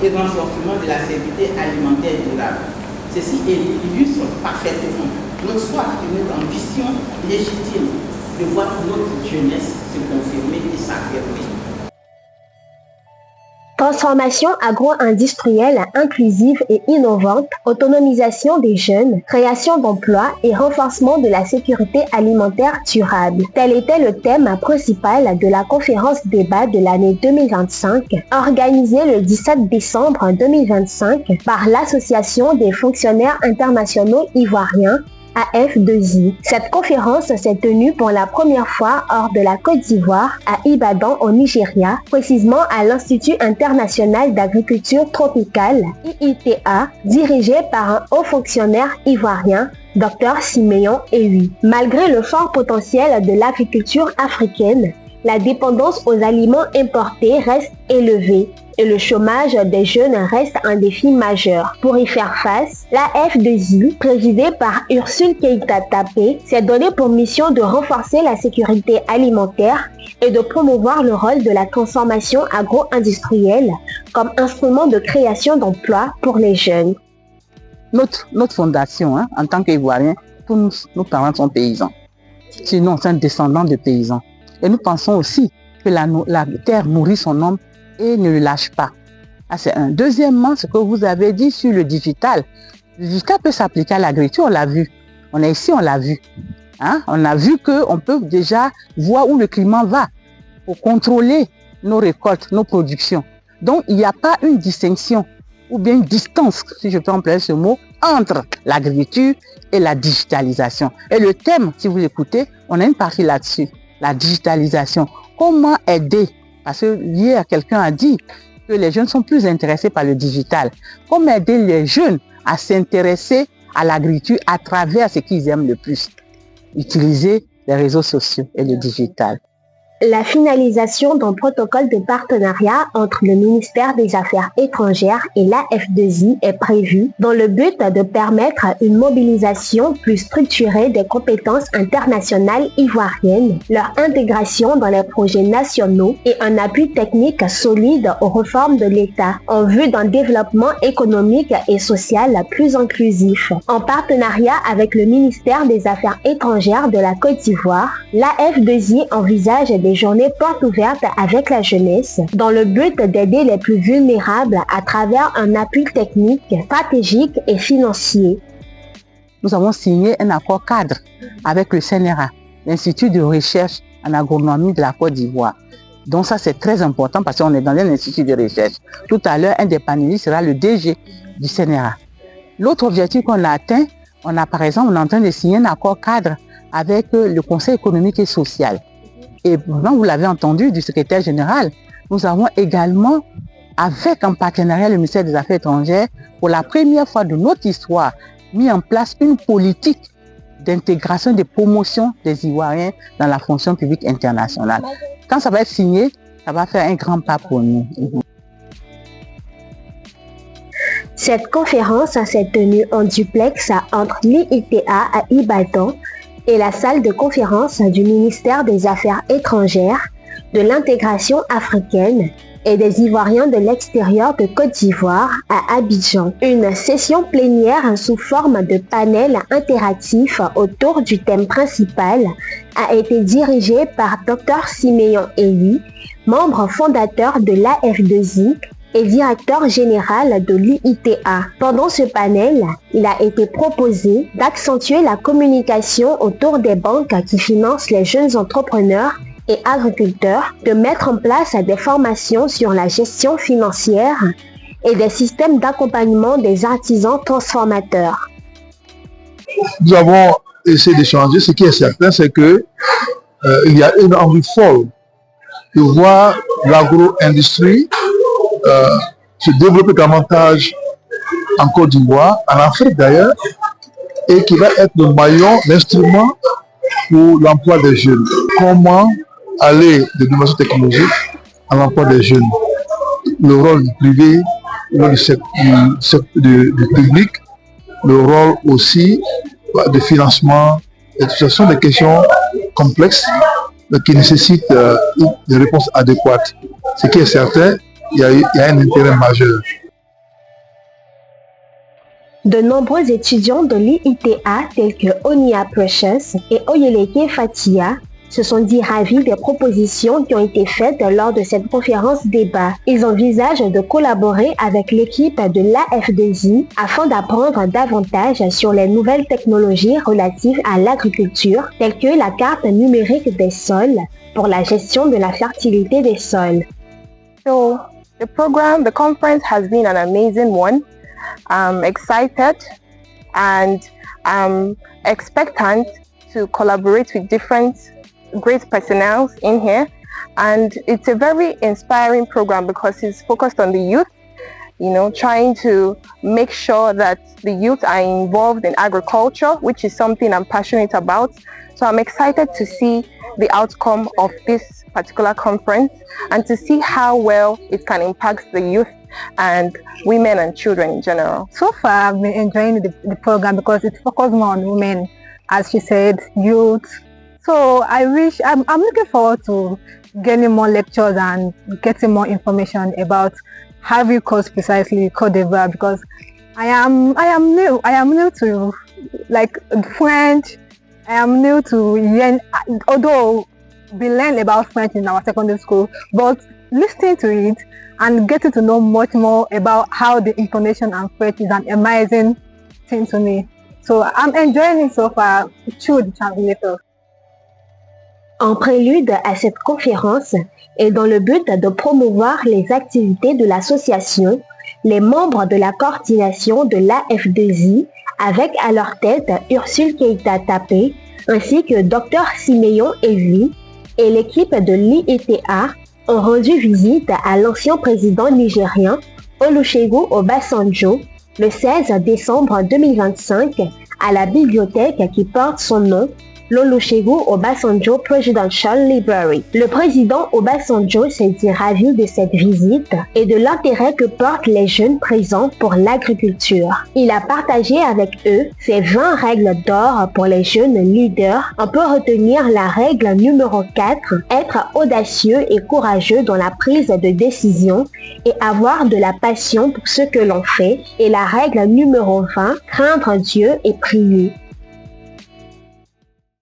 et renforcement de la sécurité alimentaire durable. Ceci illustre parfaitement notre soif et notre ambition légitime de voir notre jeunesse se confirmer et s'affirmer. Transformation agro-industrielle inclusive et innovante, autonomisation des jeunes, création d'emplois et renforcement de la sécurité alimentaire durable. Tel était le thème principal de la conférence débat de l'année 2025, organisée le 17 décembre 2025 par l'Association des fonctionnaires internationaux ivoiriens, AF2I. Cette conférence s'est tenue pour la première fois hors de la Côte d'Ivoire, à Ibadan au Nigeria, précisément à l'Institut international d'agriculture tropicale, IITA, dirigé par un haut fonctionnaire ivoirien, Dr Siméon Ewi. Malgré le fort potentiel de l'agriculture africaine, la dépendance aux aliments importés reste élevée et le chômage des jeunes reste un défi majeur. Pour y faire face, la F2I, présidée par Ursule Keita-Tapé, s'est donnée pour mission de renforcer la sécurité alimentaire et de promouvoir le rôle de la transformation agro-industrielle comme instrument de création d'emplois pour les jeunes. Notre fondation, en tant qu'Ivoiriens, tous nos parents sont paysans. Sinon, c'est un descendant de paysans. Et nous pensons aussi que la terre nourrit son homme et ne le lâche pas. C'est un. Deuxièmement, ce que vous avez dit sur le digital. Le digital peut s'appliquer à l'agriculture, on l'a vu. On est ici, on l'a vu. On a vu qu'on peut déjà voir où le climat va pour contrôler nos récoltes, nos productions. Donc, il n'y a pas une distinction ou bien une distance, si je peux employer ce mot, entre l'agriculture et la digitalisation. Et le thème, si vous écoutez, on a une partie là-dessus. La digitalisation. Comment aider? Parce que hier, quelqu'un a dit que les jeunes sont plus intéressés par le digital. Comment aider les jeunes à s'intéresser à l'agriculture à travers ce qu'ils aiment le plus? Utiliser les réseaux sociaux et le digital. La finalisation d'un protocole de partenariat entre le ministère des Affaires étrangères et l'AF2I est prévue dans le but de permettre une mobilisation plus structurée des compétences internationales ivoiriennes, leur intégration dans les projets nationaux et un appui technique solide aux réformes de l'État en vue d'un développement économique et social plus inclusif. En partenariat avec le ministère des Affaires étrangères de la Côte d'Ivoire, l'AF2I envisage des journées portes ouvertes avec la jeunesse dans le but d'aider les plus vulnérables à travers un appui technique, stratégique et financier. Nous avons signé un accord cadre avec le CNRA, l'Institut de recherche en agronomie de la Côte d'Ivoire. Donc ça c'est très important parce qu'on est dans un institut de recherche. Tout à l'heure, un des panélistes sera le DG du CNRA. L'autre objectif qu'on a atteint, on est en train de signer un accord cadre avec le Conseil économique et social. Et maintenant, vous l'avez entendu du secrétaire général, nous avons également, avec en partenariat le ministère des Affaires étrangères, pour la première fois de notre histoire, mis en place une politique d'intégration et de promotion des Ivoiriens dans la fonction publique internationale. Quand ça va être signé, ça va faire un grand pas pour nous. Cette conférence s'est tenue en duplex entre l'IITA à Ibadan et la salle de conférence du ministère des Affaires étrangères, de l'intégration africaine et des Ivoiriens de l'extérieur de Côte d'Ivoire à Abidjan. Une session plénière sous forme de panel interactif autour du thème principal a été dirigée par Dr Siméon Ewi, membre fondateur de l'AF2I et directeur général de l'IITA. Pendant ce panel, il a été proposé d'accentuer la communication autour des banques qui financent les jeunes entrepreneurs et agriculteurs, de mettre en place des formations sur la gestion financière et des systèmes d'accompagnement des artisans transformateurs. Nous avons essayé d'échanger. Ce qui est certain, c'est que il y a une envie folle de voir l'agro-industrie se développer davantage en Côte d'Ivoire, en Afrique d'ailleurs, et qui va être le maillon, l'instrument pour l'emploi des jeunes. Comment aller de l'innovation technologique à l'emploi des jeunes? Le rôle du privé, le rôle du public, le rôle aussi de financement. Et ce sont des questions complexes qui nécessitent des réponses adéquates. Ce qui est certain, il y a un intérêt majeur. De nombreux étudiants de l'IITA tels que Onia Precious et Oyeleke Fatia se sont dit ravis des propositions qui ont été faites lors de cette conférence débat. Ils envisagent de collaborer avec l'équipe de l'AF2I afin d'apprendre davantage sur les nouvelles technologies relatives à l'agriculture, telles que la carte numérique des sols pour la gestion de la fertilité des sols. So, the conference has been an amazing one. I'm excited and I'm expectant to collaborate with different great personnel in here, and it's a very inspiring program because it's focused on the youth, trying to make sure that the youth are involved in agriculture, which is something I'm passionate about. So I'm excited to see the outcome of this particular conference and to see how well it can impact the youth and women and children in general. So far I've been enjoying the program because it focuses more on women, as she said, youth. So I'm looking forward to getting more lectures and getting more information about Ivory Coast, precisely Côte d'Ivoire, because I am new to like French. I am new to yen, although we learn about French in our secondary school, but listening to it and getting to know much more about how the intonation and French is an amazing thing to me. So I'm enjoying it so far through the translator. En prélude à cette conférence et dans le but de promouvoir les activités de l'association, les membres de la coordination de l'AF2I, avec à leur tête Ursule Keita Tapé, ainsi que Dr Siméon Evi et l'équipe de l'IITA, ont rendu visite à l'ancien président nigérien Olusegun Obasanjo le 16 décembre 2025 à la bibliothèque qui porte son nom, l'Olusegun Obasanjo Presidential Library. Le président Obasanjo s'est dit ravi de cette visite et de l'intérêt que portent les jeunes présents pour l'agriculture. Il a partagé avec eux ses 20 règles d'or pour les jeunes leaders. On peut retenir la règle numéro 4, être audacieux et courageux dans la prise de décision et avoir de la passion pour ce que l'on fait, et la règle numéro 20, craindre Dieu et prier.